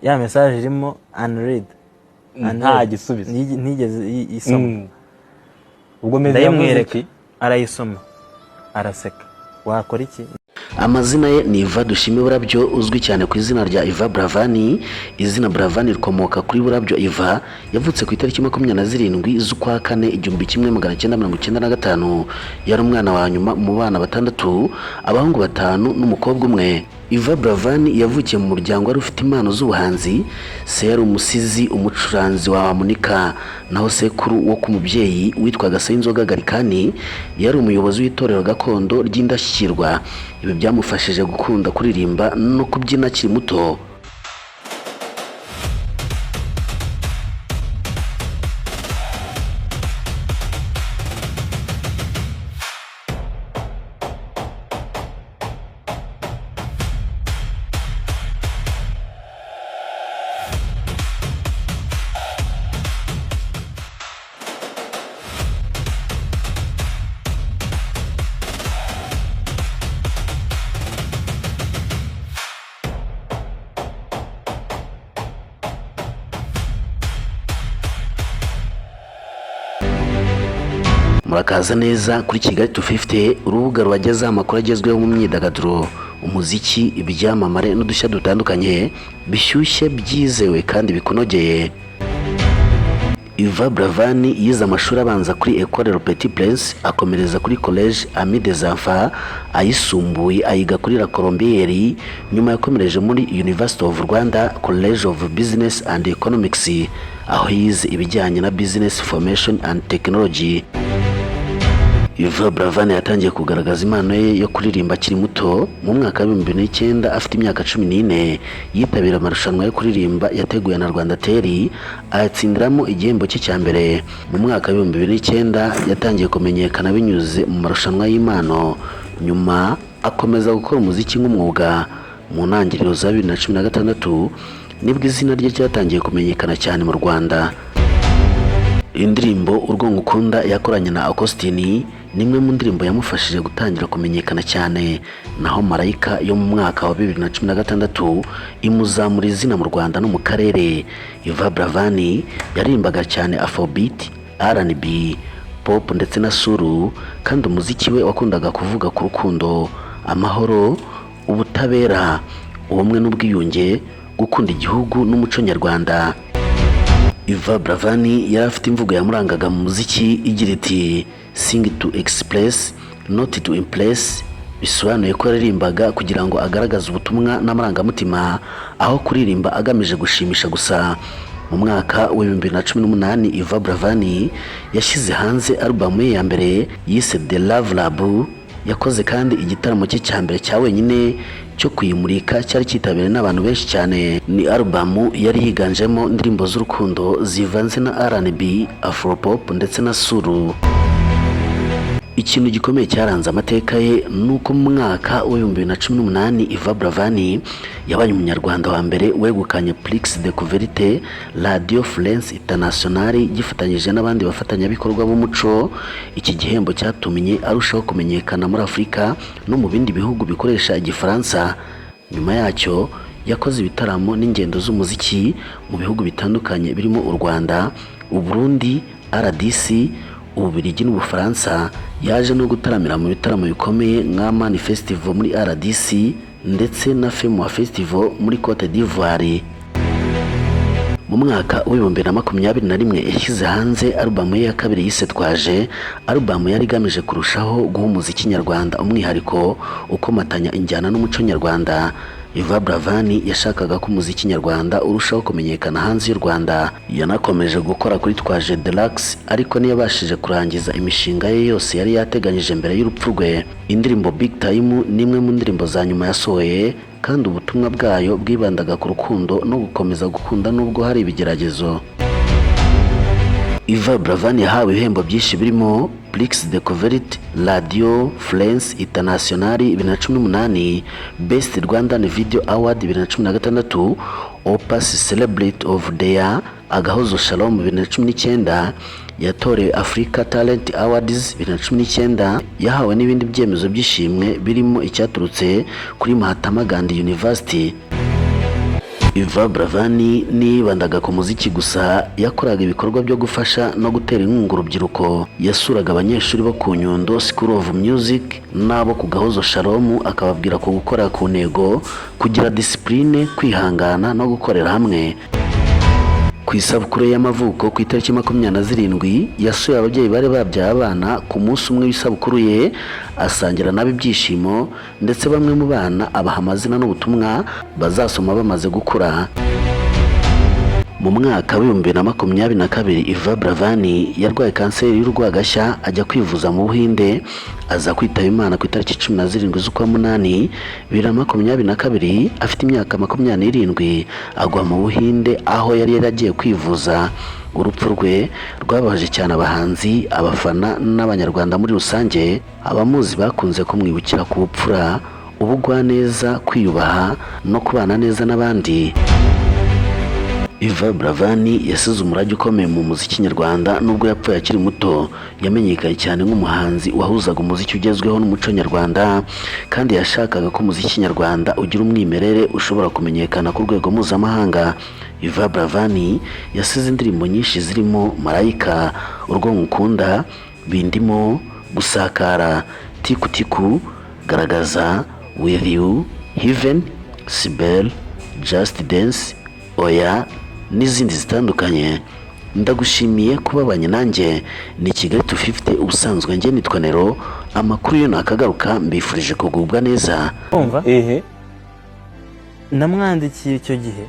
ya message irimo unread, nta gisubizo, ntigeze isoma. ubwo meze yavuze iki? Arayisoma araseka. Wakora iki? Amazina ye ni Iva Dushime Burabyo, uzwi cyane ku izina rya Iva Buravani. Izina Buravani rikomoka kuri Burabyo Iva, yavutse ku itariki 27 z'ukwa kane 1995. Yari umwana wa nyuma mu bana batandatu, abahungu 5 n'umukobwa umwe. Iva Buravani yavukiye mu muryango wari ufite impano z'ubuhanzi. Se yari umusizi, umucuranzi wa harmonika, naho sekuru wo ku mubyeyi witwaga Sayinzoga Garikani yari umuyobozi w'itorero gakondo ry'Indashyikirwa. Ibi byamufashije gukunda kuririmba no kubyina akiri muto. Murakaza neza kuri Kigali 250, urubuga rubagezaho amakuru agezweho mu myidagaduro, umuziki, ibyamamare n'udushya dutandukanye bishyushye, byizewe kandi bikunogeye. Iva Buravani yize amashuri abanza kuri Ecole Petit Prince, akomereza kuri Collège Ami des Enfants, ayisumbuye ayiga kuri La Colombière. Nyuma yakomereje muri University of Rwanda College of Business and Economics, aho yize ibijyanye na Business Formation and Technology. Iva Buravani yatangiye kugaragaza impano ye yo kuririmba akiri muto mu mwaka wa 2009. Afite imyaka 14 yitabira amarushanwa yo kuririmba yateguye na Rwanda Teri, ayatsindiramo igihembo cye cya mbere. Mu mwaka wa 2009 yatangiye kumenyekana binyuze mu marushanwa y'impano, nyuma akomeza gukora umuziki nk'umwuga. Mu ntangiriro za 2016 nibwo izina rye ryatangiye kumenyekana cyane mu Rwanda. Indirimbo Urwo Ngukunda yakoranye na Akostini nimwe mu ndirimbo yamufashije gutangira kumenyekana cyane, naho Marayika yo mu mwaka wa 2016 imuzamura izina mu Rwanda no mu karere. Iva Buravani yaririmbaga cyane Afrobeat, R&B, pop ndetse na suru, kandi umuziki we wakundaga kuvuga ku rukundo, amahoro, ubutabera, ubumwe n'ubwiyunge, gukunda igihugu n'umuco nyarwanda. Iva Buravani yari afite imvugo yamurangaga mu muziki igira iti sing to express not to impress, bisobanuye ko yaririmbaga kugira ngo agaragaze ubutumwa n'amarangamutima, aho kuririmba agamije gushimisha gusa. Mu mwaka wa 2018 Iva Buravani yashyize hanze album ye ya mbere yise The Love Lab. Yakoze kandi igitaramo cye cya mbere cya wenyine cyo kuyimurika, cyari cyitabiriwe n'abantu benshi cyane. Ni album yari yiganjemo indirimbo z'urukundo zivanze na R&B, Afropop ndetse na suru. Ikintu gikomeye cyaranze amateka ye nuko mu mwaka wa 2018 Iva Buravani yabaye umunyarwanda wa mbere wegukanye Prix Découverte Radio France Internationale gifatanyije n'abandi bafatanyabikorwa b'umuco. Iki gihembo cyatumye arushaho kumenyekana muri Afurika no mu bindi bihugu bikoresha igifaransa. Nyuma yacyo yakoze ibitaramo n'ingendo z'umuziki mu bihugu bitandukanye birimo u Rwanda, u Burundi, RDC, Ububiligi n'Ubufaransa. Yaje no gutaramira mu bitaramo bikomeye nka Mani Festival muri RDC ndetse na Femwa Festival muri Cote d'Ivoire. Mu mwaka wa 2021 yashyize hanze album ye ya kabiri yise Twaje. Album yari igamije kurushaho guha umuziki nyarwanda umwihariko ukomatanya injyana n'umuco nyarwanda. Iva Buravani yashakaga ko umuziki nyarwanda urushaho kumenyekana hanze y'u Rwanda. Yanakomeje gukora kuri Twaje Deluxe, ariko ntiyabashije kurangiza imishinga ye yose yari yateganyije mbere y'urupfu rwe. Indirimbo Big Time ni imwe mu ndirimbo za nyuma yasohoye, kandi ubutumwa bwayo bwibandaga ku rukundo no gukomeza gukunda nubwo hari ibigeragezo. Iva Buravani yahawe ibihembo byinshi birimo Prix Découverte Radio France Internationale 2018, Best Rwandan Video Award 2016, Opus Celebrity of the Year Agahozo Shalom 2019, yatorewe Africa Talent Awards 2019. Yahawe n'ibindi byemezo by'ishimwe birimo icyaturutse kuri Mahatma Gandhi University. Iva Bravani nibandaga ku muziki gusa, yakoraga ibikorwa byo gufasha no gutera inkunga urubyiruko. Yasuraga abanyeshuri bo ku Nyundo School of Music n'abo ku Gahozo Shalom, akababwira ko gukora ku ntego, kugira discipline, kwihangana no gukorera hamwe. Ku isabukuru y'amavuko ku itariki 27 yasuye ababyeyi bari babyaye abana ku munsi umwe w'isabukuru ye, asangira nabo ibyishimo, ndetse bamwe mu bana abaha amazina n'ubutumwa bazasoma bamaze gukura. Mu mwaka wa 2022 Iva Bravani yarwaye kanseri y'urwagashya, ajya kwivuza mu Buhinde, aza kwitaba Imana ku itariki 17 z'ukwa munani 2022 afite imyaka 27, agwa mu Buhinde aho yari yaragiye kwivuza. Urupfu rwe rwababaje cyane abahanzi, abafana n'abanyarwanda muri rusange. Abamuzi bakunze kumwibukira ku bupfura, ubugwaneza, kwiyubaha no kubana neza n'abandi. Iva Bravani yasize umurage ukomeye mu muziki nyarwanda. Nubwo yapfuye akiri muto, yamenyekanye cyane nk'umuhanzi wahuzaga umuziki ugezweho n'umuco nyarwanda, kandi yashakaga ko umuziki nyarwanda ugira umwimerere ushobora kumenyekana ku rwego mpuzamahanga. Iva Bravani yasize indirimbo nyinshi zirimo Marayika, Urwo Ngukunda, Bindimo, Gusakara, Tiku Tiku, Garagaza, With You, Heaven, Sibel, Just Dance, Oya n'izindi zitandukanye. Ndagushimiye kubabanye nanjye. Ni Kigali 250, ubusanzwe njye nitwa Nero. Amakuru yo nakagaruka, mbifurije kugubwa neza. Umva namwandikiye icyo gihe